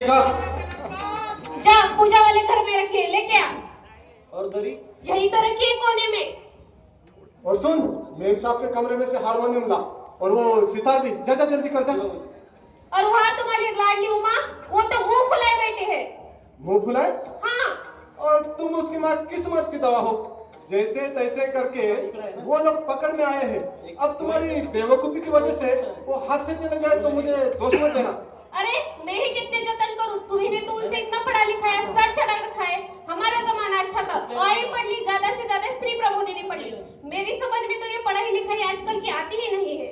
जा पूजा वाले घर में रखिए, लेके आ। और दरी यही तो रखिए कोने में। और सुन, मेम साहब के कमरे में से हारमोनियम ला और वो सितार भी। जा जा जल्दी कर जा। और वहाँ तुम्हारी लाडली उमा, वो तो मुंह फुलाए बैठे है। मुंह फुलाए? हाँ। और तुम उसकी माँ किस्मत की दवा हो। जैसे तैसे करके वो लोग पकड़ में आए हैं। अब तुम्हारी बेवकूफी की वजह से वो हाथ से चले जाए तो मुझे दोष मत देना। अरे मैं ही कितने जतन करूं, तुम्ही ने तो उसे इतना पढ़ा लिखा है, सर चढ़ा रखा है। हमारा जमाना अच्छा था, आई पढ़ ली, ज्यादा से ज्यादा स्त्री प्रबोधिनी ने पढ़ ली। मेरी समझ में तो ये पढ़ाई लिखाई आजकल की आती ही नहीं है।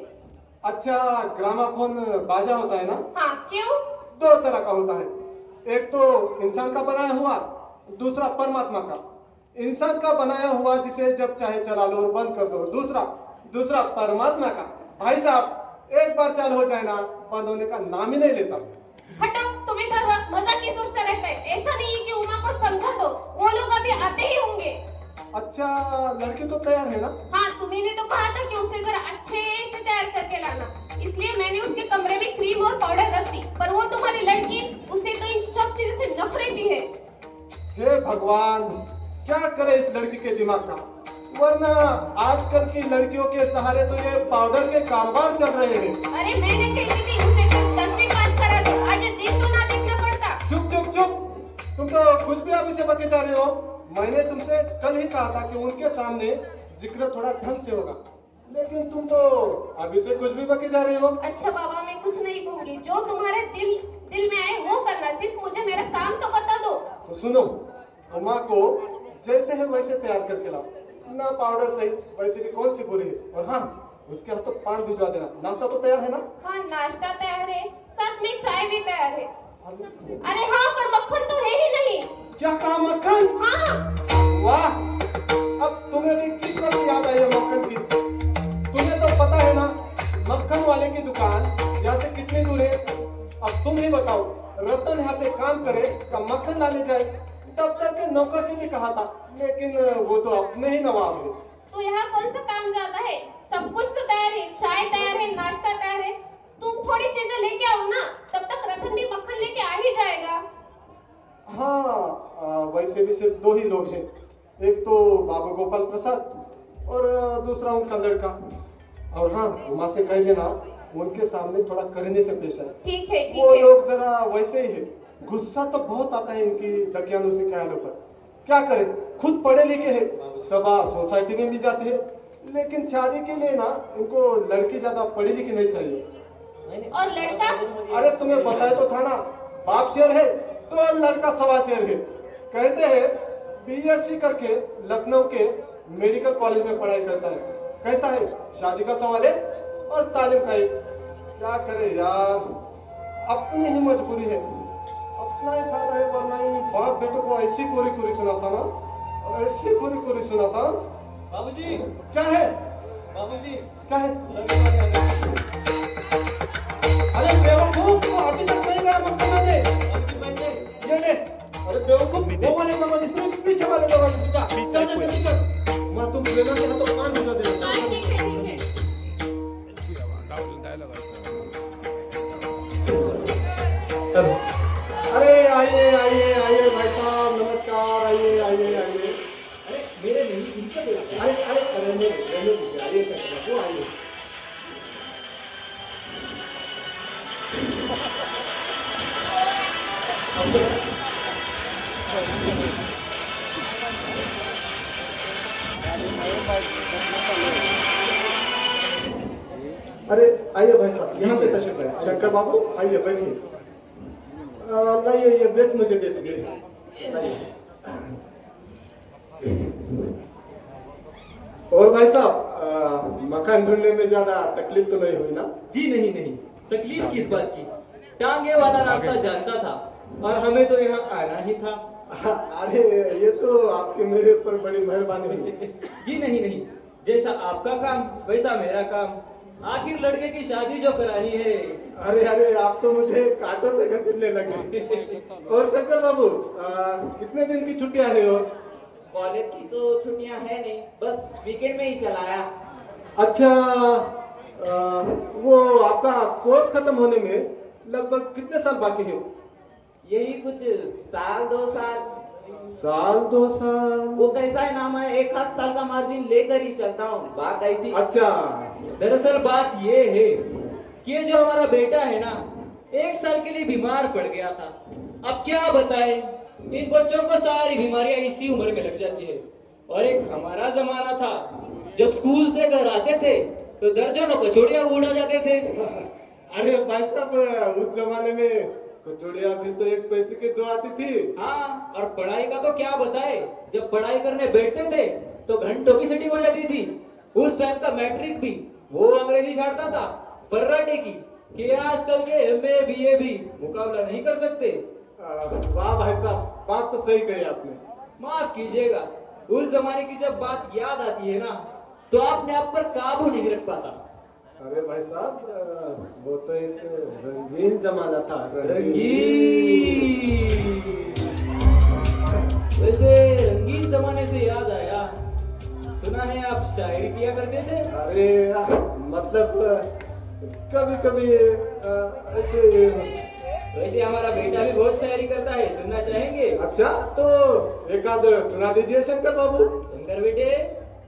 अच्छा, ग्रामाफोन बाजा होता है ना? हाँ, क्यों? दो तरह का होता है, एक तो इंसान का बनाया हुआ, दूसरा परमात्मा का। इंसान का बनाया हुआ जिसे जब चाहे चला लो और बंद कर दो। दूसरा परमात्मा का। भाई साहब, एक बार चालू हो जाए ना, बंद होने का नाम ही नहीं लेता। हटो, तुम्हें तो मजाक की सोचता रहता है। ऐसा नहीं है कि उमा को समझा दो, वो लोग अभी आते ही होंगे। अच्छा, लड़की तो तैयार है ना? हाँ, तुम्ही ने तो कहा था कि उसे जरा अच्छे से तैयार करके लाना, इसलिए मैंने उसके कमरे में क्रीम और पाउडर रख दी। पर वो तुम्हारी लड़की, उसे तो इन सब चीजों से नफरत है। हे भगवान, क्या करे इस लड़की के दिमाग का। वरना आजकल की लड़कियों के सहारे तो ये पाउडर के कारोबार चल रहे हैं। अरे मैंने कही थी उसे सिर्फ 10वीं पास करा दो, आज दिन तो ना देखना पड़ता। चुप चुप चुप, तुम तो कुछ भी अभी से बके जा रहे हो। मैंने तुमसे कल ही कहा था कि उनके सामने जिक्र थोड़ा ढंग से होगा, लेकिन तुम तो अभी से कुछ भी बके जा रहे हो। अच्छा बाबा, मैं कुछ नहीं कहूंगी, जो तुम्हारे दिल में आए वो करना, सिर्फ मुझे मेरा काम तो बता दो। तो सुनो, उमा को जैसे है वैसे तैयार करके लाओ ना। पाउडर सही, वैसे भी कौन सी बुरी है। और हाँ, उसके हाथ तो पान भिजवा देना। नाश्ता तो तैयार है ना? हाँ, नाश्ता तैयार है, साथ में चाय भी तैयार है। अरे हाँ, पर मक्खन तो है ही नहीं। क्या कहा, मक्खन? हाँ। वाह, अब तुम्हें भी किस वक्त याद आई है मक्खन की। तुम्हें तो पता है ना, मक्खन वाले की दुकान यहाँ से कितनी दूर है। अब तुम ही बताओ, रतन यहाँ पे काम करे का मक्खन लाने जाए। दफ्तर के नौकर से भी कहा था, लेकिन वो तो अपने ही नवाब है। तो यहाँ कौन सा काम ज्यादा है? सब कुछ तो तैयार है, चाय तैयार है, नाश्ता तैयार है। तुम थोड़ी चीजें लेके आओ ना, तब तक रतन भी मक्खन लेके आ ही जाएगा। हाँ, वैसे भी सिर्फ दो ही लोग हैं, एक तो बाबू गोपाल प्रसाद और दूसरा उनका लड़का। और हाँ, उमा से कह देना उनके सामने थोड़ा करने से पेश है। ठीक है, ठीक वो है। लोग जरा वैसे ही है, गुस्सा तो बहुत आता है इनकी दकियानूसी ख्यालों पर। क्या करे, खुद पढ़े लिखे हैं, सभा सोसाइटी में भी जाते हैं, लेकिन शादी के लिए ना इनको लड़की ज्यादा पढ़ी लिखी नहीं चाहिए। और लड़का? अरे तुम्हें बताया तो था ना, बाप शेर है तो लड़का सवा शेर है। कहते हैं बीएससी करके लखनऊ के मेडिकल कॉलेज में पढ़ाई करता है। कहता है शादी का सवाल है और तालीम का एक। क्या करे यार, अपनी ही मजबूरी है, अपना ही फायदा है। वरना बाप बेटों को ऐसी कोरी कोरी सुनाता ना, ऐसी कोरी कोरी सुनाता। बाबूजी, क्या है? बाबूजी, क्या है? लड़का अरे बेवकूफ, तो अभी तक नहीं गया मक्खन लाने। ये ले। अरे बेवकूफ, वो वाले दरवाजे से पीछे वाले दरवाजे से जा। चल चल चल चल। मैं तुम ट्रेनर के हाथों पान भिजवा दे। हाँ, ठीक है, ठीक है। चलो। अरे आइए आइए आइए भाई साहब, नमस्कार। आइए आइए आइए। अरे मेरे नहीं, इनका बेटा। अरे अरे अरे मेरे पीछे आइए सर, वो आइए। अरे आइए भाई साहब, यहाँ पे तशरीफ है। शंकर बाबू आइए, बैठिए। लाइए, ये बेत मुझे दे दीजिए। लाइए। और भाई साहब, मकान ढूंढने में ज्यादा तकलीफ तो नहीं हुई ना? जी नहीं नहीं, तकलीफ किस बात की। टांगे वाला रास्ता जानता था और हमें तो यहाँ आना ही था। अरे ये तो आपके मेरे ऊपर बड़ी मेहरबानी हुई। जी नहीं नहीं, जैसा आपका काम वैसा मेरा काम। आखिर लड़के की शादी जो करानी है। अरे अरे, आप तो मुझे कांटों पे घसीटने लगे। और शंकर बाबू, कितने दिन की छुट्टियां है? और कॉलेज की तो छुट्टियां है नहीं, बस वीकेंड में ही चलाया। अच्छा, वो आपका कोर्स खत्म होने में लगभग कितने साल बाकी है? यही कुछ साल 2 साल। साल 2 साल? वो कैसा है ना, मैं 1 आध साल का मार्जिन लेकर ही चलता हूँ, बात ऐसी। अच्छा। दरअसल बात ये है कि ये जो हमारा बेटा है ना, 1 साल के लिए बीमार पड़ गया था। अब क्या बताएं, इन बच्चों को सारी बीमारियां इसी उम्र में लग जाती है। और एक हमारा जमाना था, जब स्कूल से घर आते थे तो दर्जनों कचौड़ियां उड़ा जाते थे। अरे भाई साहब, उस जमाने में कचौड़ियाँ भी तो 1 पैसे की 2 आती थी। हाँ, और पढ़ाई का तो क्या बताए, जब पढ़ाई करने बैठते थे तो घंटों की सेटिंग हो जाती थी। उस टाइम का मैट्रिक भी वो अंग्रेजी छाड़ता था फर्राटे की, कि आजकल के एमए बीए भी मुकाबला नहीं कर सकते। वाह भाई साहब, बात तो सही कही आपने। माफ कीजिएगा, उस जमाने की जब बात याद आती है ना, तो अपने आप पर काबू नहीं रख पाता। अरे भाई साहब, वो तो एक रंगीन जमाना था। रंगीन। वैसे रंगीन जमाने से याद आया, सुना है आप शायरी किया करते थे? अरे मतलब कभी कभी ऐसे। वैसे हमारा बेटा भी बहुत शायरी करता है, सुनना चाहेंगे? अच्छा, तो एक आध सुना दीजिए शंकर बाबू। शंकर बेटे,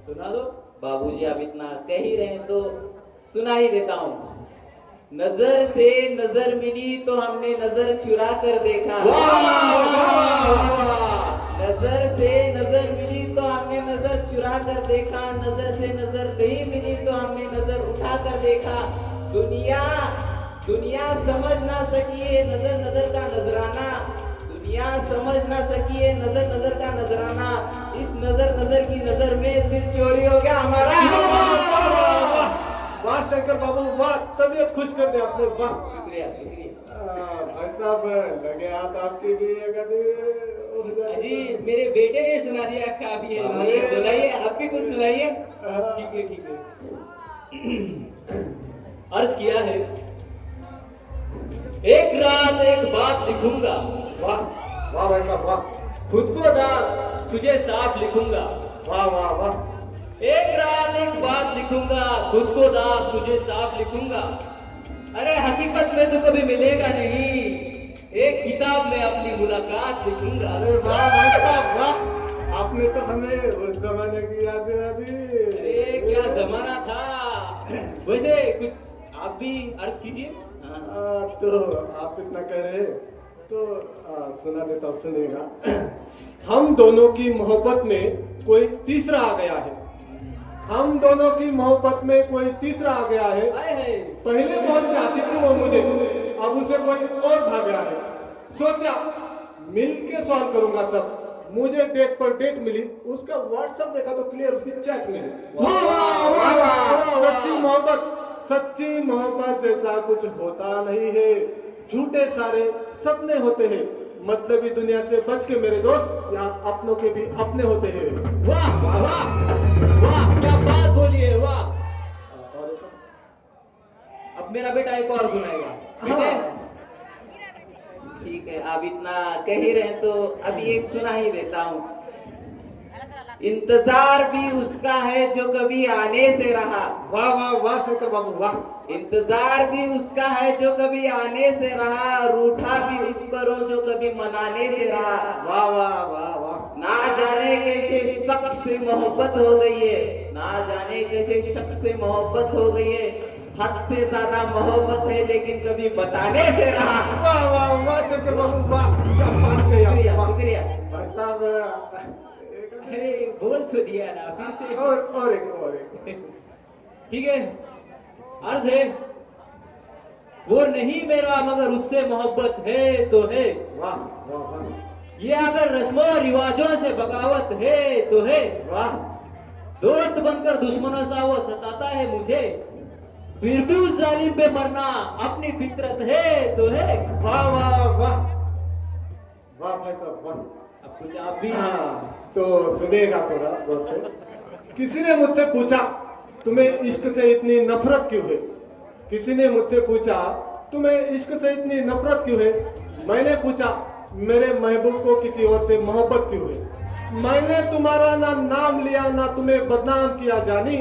सुना दो। बाबूजी आप इतना कह ही रहे हैं तो सुना ही देता हूँ। नजर से नजर मिली तो हमने नजर चुरा कर देखा। नजर से नजर मिली तो हमने नजर चुरा कर देखा। नजर से नजर नहीं मिली तो हमने नजर उठा कर देखा। दुनिया दुनिया समझ ना सकी है नजर नजर का नजराना। दुनिया समझ ना सकी है नजर नजर का नजराना। इस नजर नजर की नजर में दिल चोरी हो गया हमारा। वाह शंकर बाबू, वाह, तबीयत खुश कर दे आपने, वाह। शुक्रिया शुक्रिया। भाई साहब, लगे हाथ आपकी भी जी, मेरे बेटे ने सुना दिया काफी है। बाबूजी सुनाइए, आप भी कुछ सुनाइए। ठीक है, ठीक है। अर्ज किया है, एक रात एक बात लिखूंगा। वाह वाह भाई साहब, वाह। खुद को दाग तुझे साफ लिखूंगा। वाह वाह वाह। एक रात एक बात लिखूंगा, खुद को दाग तुझे साफ लिखूंगा। अरे हकीकत में तो कभी मिलेगा नहीं, एक किताब में अपनी मुलाकात लिखूंगा। अरे वाह भाई साहब, वाह, आपने तो हमें उस जमाने की याद दिला दी। अरे क्या जमाना था। वैसे कुछ आप भी अर्ज कीजिए। तो आप इतना कह रहे तो सुना देता हूँ, सुनिएगा। हम दोनों की मोहब्बत में कोई तीसरा आ गया है। हम दोनों की मोहब्बत में कोई तीसरा आ गया है। आए हैं। पहले बहुत चाहती थी वो मुझे, अब उसे कोई और भाग गया है। सोचा मिल के सॉल्व करूंगा सब। मुझे डेट पर डेट मिली, उसका व्हाट्सएप देखा तो क्लियर उसकी चैट मिली। सच्ची मोहब्बत जैसा कुछ होता नहीं है। झूठे सारे सपने होते हैं। मतलबी दुनिया से बच के मेरे दोस्त, यहाँ अपनों के भी अपने होते हैं। वाह वाह वाह, क्या बात बोली है, वाह। अब मेरा बेटा एक और सुनाएगा, ठीक है? ठीक है, आप इतना कह ही रहे हैं तो अभी एक सुना ही देता हूँ। इंतजार भी उसका है जो कभी आने से रहा। वाह वाह वाह शंकर बाबू, वाह। इंतजार भी उसका है जो कभी आने से रहा। रूठा भी उस पर जो कभी मनाने से रहा। वाह वाह वाह वाह। ना जाने कैसे शख्स से मोहब्बत हो गई है। ना जाने कैसे शख्स से मोहब्बत हो गई है। हद से ज्यादा मोहब्बत है लेकिन कभी बताने से रहा। वाह वाह वाह शंकर बाबू, वाह, क्या बात कही आपने, शुक्रिया वाह। शुक्रिया। भाई साहब, अरे बोल तो दिया ना फिर से। और एक। ठीक है, अर्ज है, वो नहीं मेरा मगर उससे मोहब्बत है तो है। वाह वाह वाह। ये अगर रस्मों रिवाजों से बगावत है तो है। वाह दोस्त बनकर दुश्मनों सा वो सताता है मुझे, फिर भी उस जालिम पे मरना अपनी फितरत है तो है। वाह वाह वाह वाह भाई साहब, वाह। अब कुछ आप भी। हाँ, तो सुनिएगा थोड़ा गौर से। किसी ने मुझसे पूछा तुम्हें इश्क से इतनी नफरत क्यों है। किसी ने मुझसे पूछा तुम्हें इश्क से इतनी नफरत क्यों है। मैंने पूछा मेरे महबूब को किसी और से मोहब्बत क्यों है। मैंने तुम्हारा ना नाम लिया ना तुम्हें बदनाम किया जानी।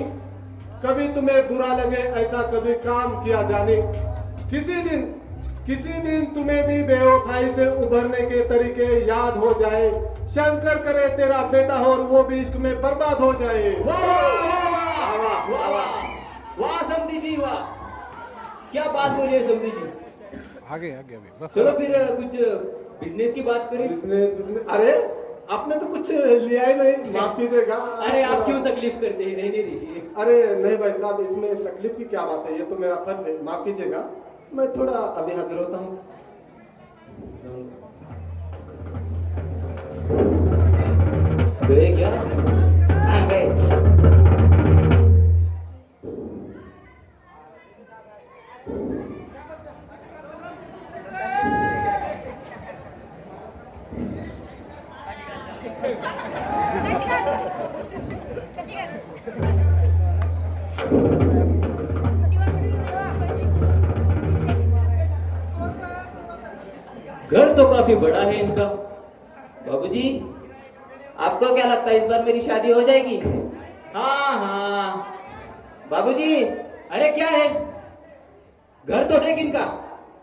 कभी तुम्हें बुरा लगे ऐसा कभी काम किया जाने। किसी दिन तुम्हें भी बेवफाई से उभरने के तरीके याद हो जाए, शंकर करे तेरा बेटा हो और वो भी इश्क में बर्बाद हो जाए। वाह वाह वाह वाह वाह वाह समधी जी वाह, क्या बात बोली है समधी जी। आगे आगे अभी बस। चलो फिर कुछ बिजनेस की बात करें। बिजनेस बिजनेस, अरे आपने तो कुछ लिया ही नहीं, माफ कीजिएगा। अरे आप क्यों तकलीफ करते हैं, रहने दीजिए। अरे नहीं भाई साहब, इसमें तकलीफ की क्या बात है, ये तो मेरा फर्ज है, माफ कीजिएगा। मैं थोड़ा अभी हाजिर होता हूँ। गए क्या? हाँ, गए। घर तो काफी बड़ा है इनका। बाबूजी, आपको क्या लगता है इस बार मेरी शादी हो जाएगी? हाँ हाँ। बाबूजी, अरे क्या है, घर तो देख इनका,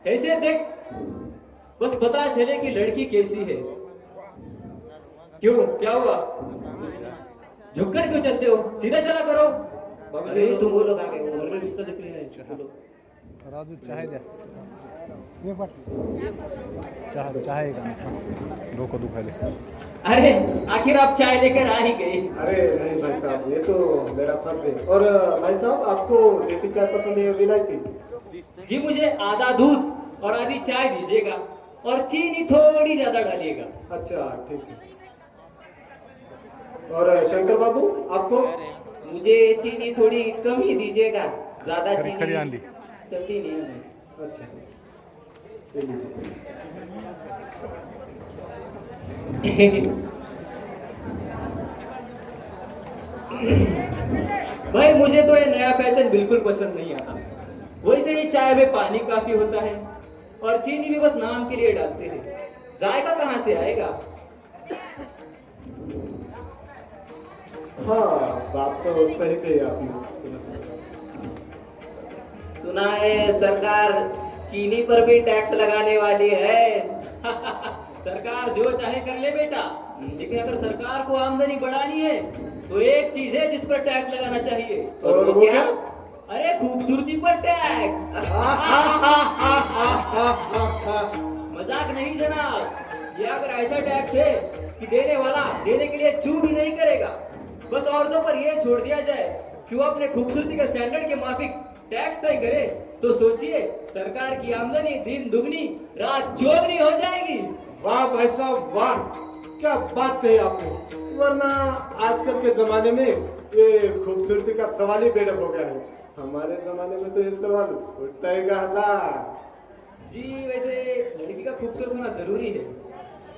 ऐसे देख, बस पता चले कि लड़की कैसी है। क्यों, क्या हुआ? झुककर क्यों चलते हो, सीधा चला करो। अरे तुम वो लोग आ गए, वो लोग रिश्ता देख रहे हैं। बोलो। राजू चाय द्या एक बार चाय का डोकं दुखायले। अरे आखिर आप चाय लेकर आ ही गए। अरे नहीं भाई साहब, ये तो मेरा फर्ज है। और भाई साहब, आपको देसी चाय पसंद है या विलायती? जी मुझे आधा दूध और आधी चाय दीजिएगा और चीनी थोड़ी ज्यादा डालिएगा। अच्छा ठीक है। और शंकर बाबू, आपको? मुझे चीनी थोड़ी कम ही दीजिएगा, ज्यादा खरी चीनी आंधी। चलती नहीं है हमें। अच्छा ये लीजिए। भाई मुझे तो ये नया फैशन बिल्कुल पसंद नहीं आता। वैसे ही चाय में पानी काफी होता है और चीनी भी बस नाम के लिए डालते हैं, जायका कहाँ से आएगा? हाँ, बात तो सही कही आपने। सुना है सरकार चीनी पर भी टैक्स लगाने वाली है। सरकार जो चाहे कर ले बेटा, लेकिन अगर सरकार को आमदनी बढ़ानी है तो एक चीज है जिस पर टैक्स लगाना चाहिए। और वो क्या? अरे खूबसूरती पर टैक्स। मजाक नहीं जनाब, ये अगर ऐसा टैक्स है कि देने वाला देने के लिए चू भी नहीं करेगा, बस औरतों पर यह छोड़ दिया जाए कि वो अपने खूबसूरती के स्टैंडर्ड के माफिक टैक्स तय करे, तो सोचिए सरकार की आमदनी दिन दुगनी रात चौगुनी हो जाएगी। वाह भाई साहब वाह, क्या बात कही आपने। वरना आजकल के जमाने में ये खूबसूरती का सवाल ही बेडक हो गया है। हमारे जमाने में तो ये सवाल उठता ही कहा था। जी वैसे लड़की का खूबसूरत होना जरूरी है,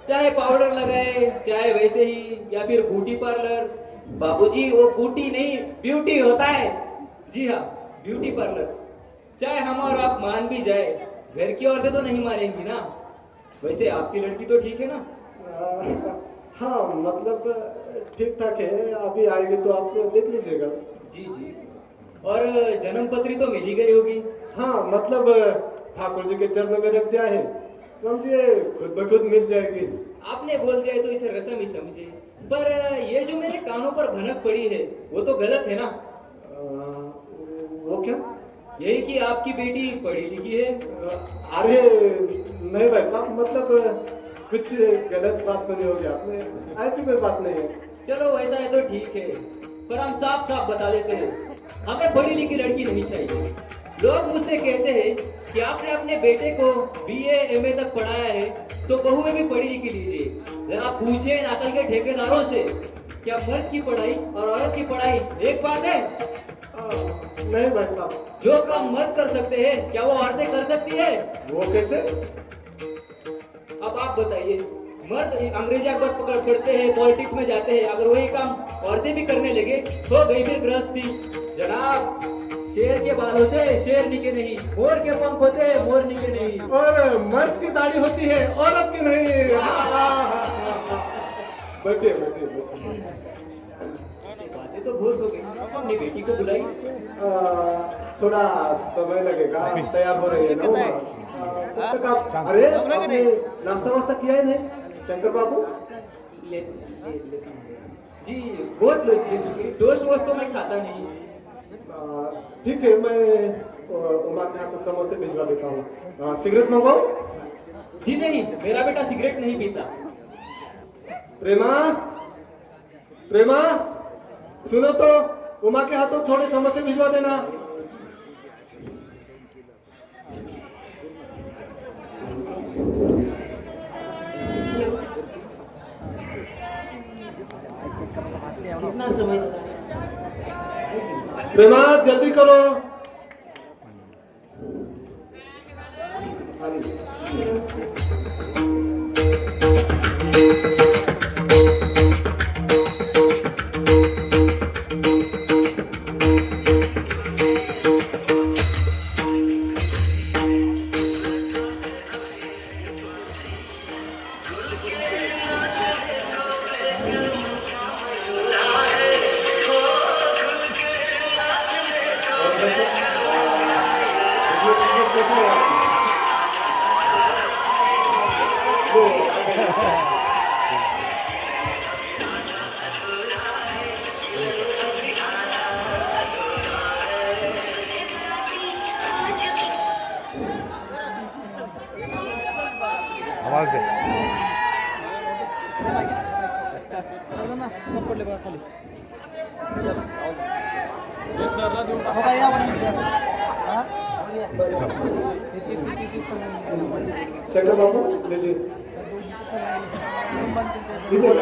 चाहे पाउडर लगाए, चाहे वैसे ही, या फिर ब्यूटी पार्लर। बाबूजी, वो बूटी नहीं ब्यूटी होता है। जी हाँ, ब्यूटी पार्लर। चाहे हम और आप मान भी जाए, घर की औरतें तो नहीं मानेंगी ना। वैसे आपकी लड़की तो ठीक है ना? हाँ मतलब ठीक ठाक है, अभी आएगी तो आप देख लीजिएगा। जी जी। और जन्म पत्री तो मिल ही गई होगी? हाँ मतलब ठाकुर जी के चरणों में रख दिया है, समझिए खुद ब खुद मिल जाएगी। आपने बोल दिया तो इसे रस्म ही समझे, पर ये जो मेरे कानों पर भनक पड़ी है वो तो गलत है ना? वो क्या? यही कि आपकी बेटी पढ़ी लिखी है। अरे नहीं भाई साहब, मतलब कुछ गलत बात सुनी होगी आपने, ऐसी कोई बात नहीं है। चलो वैसा है तो ठीक है, पर हम साफ साफ बता देते हैं, हमें पढ़ी लिखी लड़की नहीं चाहिए। लोग मुझसे कहते हैं कि आपने अपने बेटे को BA MA तक पढ़ाया है तो बहुएं भी पढ़ी लिखी लीजिए। जरा पूछे नाकल के ठेकेदारों से, क्या मर्द की पढ़ाई और औरत की पढ़ाई एक बात है? नहीं भाई साहब। जो काम मर्द कर सकते हैं क्या वो औरतें कर सकती है? वो कैसे? अब आप बताइए, मर्द अंग्रेजी अखबार पढ़ते हैं, पॉलिटिक्स में जाते हैं, अगर वही काम औरतें भी करने लगे तो गई फिर गृहस्थी। जनाब, शेर के बाल होते हैं शेरनी के नहीं, मोर के पंख होते हैं मोरनी के नहीं, और मर्द की दाढ़ी होती है औरत की नहीं। बैठिए बैठिए बैठिए। ऐसी बातें तो बहुत हो गई। अपनी बेटी को बुलाई। थोड़ा समय लगेगा, तैयार हो रही है ना वो। तब तक आप अरे आपने नाश्ता वास्ता किया ही नहीं शंकर बाबू? जी बहुत ले चुके, टोस्ट वोस्ट तो मैं खाता नहीं। ठीक है, मैं उमा के हाथ समोसे भिजवा देता हूँ। सिगरेट मंगवाओ? जी नहीं, मेरा बेटा सिगरेट नहीं पीता। प्रेमा, प्रेमा सुनो तो, उमा के हाथों थोड़े समोसे भिजवा देना। कितना समय लगा? प्रेमा जल्दी करो। आवाज दे। शंकर बाबू लीजिए, लीजिए।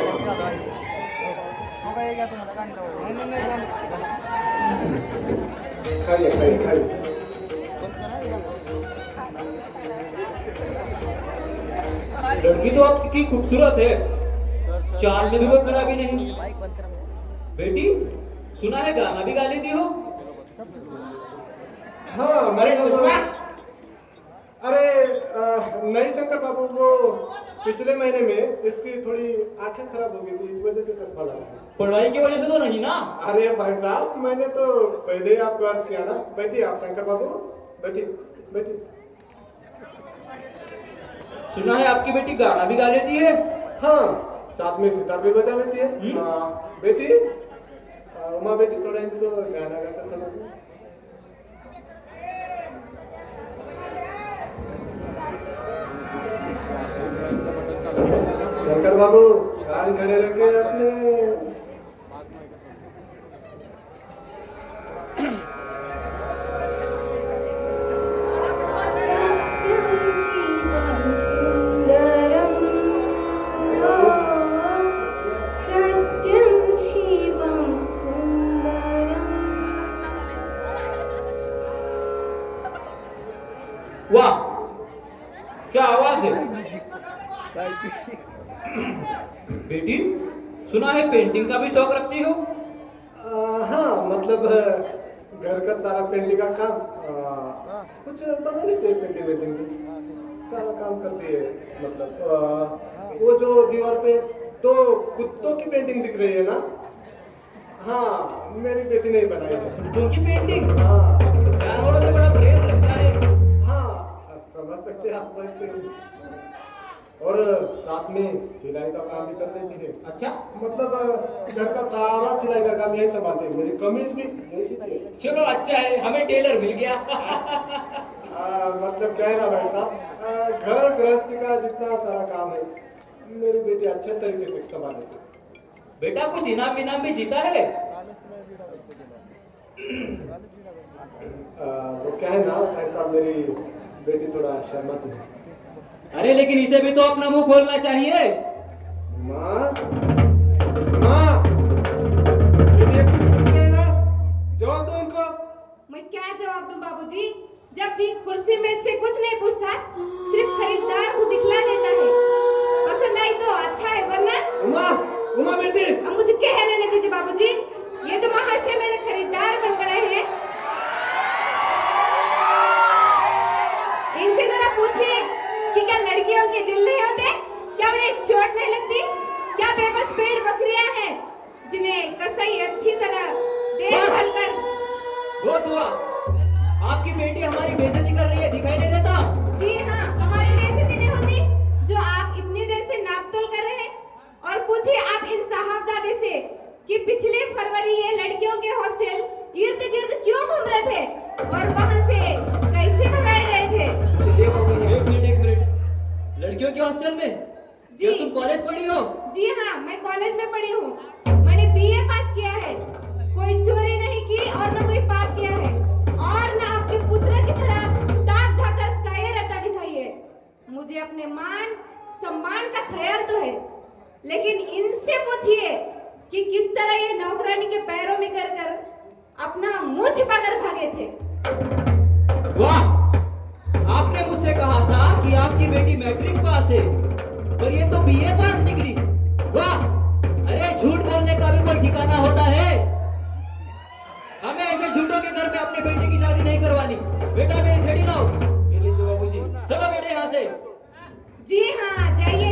खाइए खाइए खाइए। लड़की तो आपकी खूबसूरत है, चाल में भी कोई खराबी नहीं। बेटी सुना है गाना भी गा लेती हो? हाँ अरे सुषमा, अरे नहीं शंकर बाबू, वो पिछले महीने में इसकी थोड़ी आंखें खराब हो गई थी, इस वजह से चश्मा लगा है। पढ़ाई की वजह से तो नहीं ना? अरे भाई साहब, मैंने तो पहले ही आपको अर्ज किया ना। बैठिए आप शंकर बाबू, बैठिए बैठिए। सुना है आपकी बेटी गाना भी गा लेती है? हाँ, साथ में सितार भी बजा लेती है। बेटी, उमा बेटी थोड़ा इनको गाना गाकर सुनाओ। शंकर बाबू कान खड़े रखे अपने। वाह क्या आवाज है। बेटी सुना है पेंटिंग का भी शौक रखती हो? हाँ, मतलब घर का सारा पेंटिंग का काम कुछ बना लेते हैं, पेंटिंग वेंटिंग भी सारा काम करती है। मतलब वो जो दीवार पे दो कुत्तों की पेंटिंग दिख रही है ना, हाँ मेरी बेटी ने बनाई है। कुत्तों की पेंटिंग? हाँ जानवरों से बड़ा प्रेम लगता है। हाँ, समझ सकते हैं आप वैसे। और साथ में सिलाई का काम भी कर देती है। अच्छा, मतलब घर का सारा सिलाई का काम यही संभालते हैं। मेरी कमीज भी यही सीती है। चलो अच्छा है, हमें टेलर मिल गया। मतलब क्या है ना भाई साहब, घर गृहस्थी का जितना सारा काम है मेरी बेटी अच्छे तरीके से संभाल लेती है। बेटा कुछ इनाम विनाम भी जीता है? वो क्या है ना, ऐसा मेरी बेटी थोड़ा शर्माती है। अरे लेकिन इसे भी तो अपना मुंह खोलना चाहिए। माँ, माँ, ये कुछ पूछ रहे ना, जवाब दो उनको। मैं क्या जवाब दूं बाबूजी? जब भी कुर्सी में से कुछ नहीं पूछता, सिर्फ खरीदार को दिखला देता है। पसंद आई तो अच्छा है, वरना उमा, उमा बेटी। अब मुझे कह लेने दीजिए बाबूजी। ये जो महाशय मेरे खरीदार बन कर आए हैं, इनसे जरा पूछिए कि क्या लड़कियों के दिल नहीं होते? क्या उन्हें चोट नहीं लगती? क्या बेबस भेड़ बकरियां हैं जिन्हें कसाई अच्छी तरह देखभाल कर। बहुत हुआ, आपकी बेटी हमारी बेइज्जती कर रही है, दिखाई नहीं देता? जी हाँ, हमारे लिए ऐसी दिन होती जो आप इतनी देर से नापतोल कर रहे हैं। और पूछिए आप इन साहबजादे से कि पिछले फरवरी ये लड़कियों के हॉस्टल इर्द गिर्द क्यों घूम रहे थे और वहां से कैसे भगाए गए थे। एक मिनट, लड़कियों के हॉस्टल में? जी। क्या तुम कॉलेज पढ़ी हो? जी हाँ, मैं कॉलेज में पढ़ी हूँ। मैंने बीए पास किया है, कोई चोरी नहीं की और न कोई पाप किया है और न आपके पुत्र की तरह दाग झाकर काये रहता दिखाई है। मुझे अपने मान सम्मान का ख्याल तो है, लेकिन इनसे पूछिए कि किस तरह ये नौकरानी के पैरों में कर कर अपना मुंह छिपाकर भागे थे। वाह, आपने मुझसे कहा था कि आपकी बेटी मैट्रिक पास है, पर ये तो बीए पास निकली। वाह, अरे झूठ बोलने का भी कोई ठिकाना होता है। हमें ऐसे झूठों के घर में अपनी बेटी की शादी नहीं करवानी। बेटा मेरी छड़ी लाओ। बाबूजी, चलो बेटे यहाँ से। जी हाँ, जाइए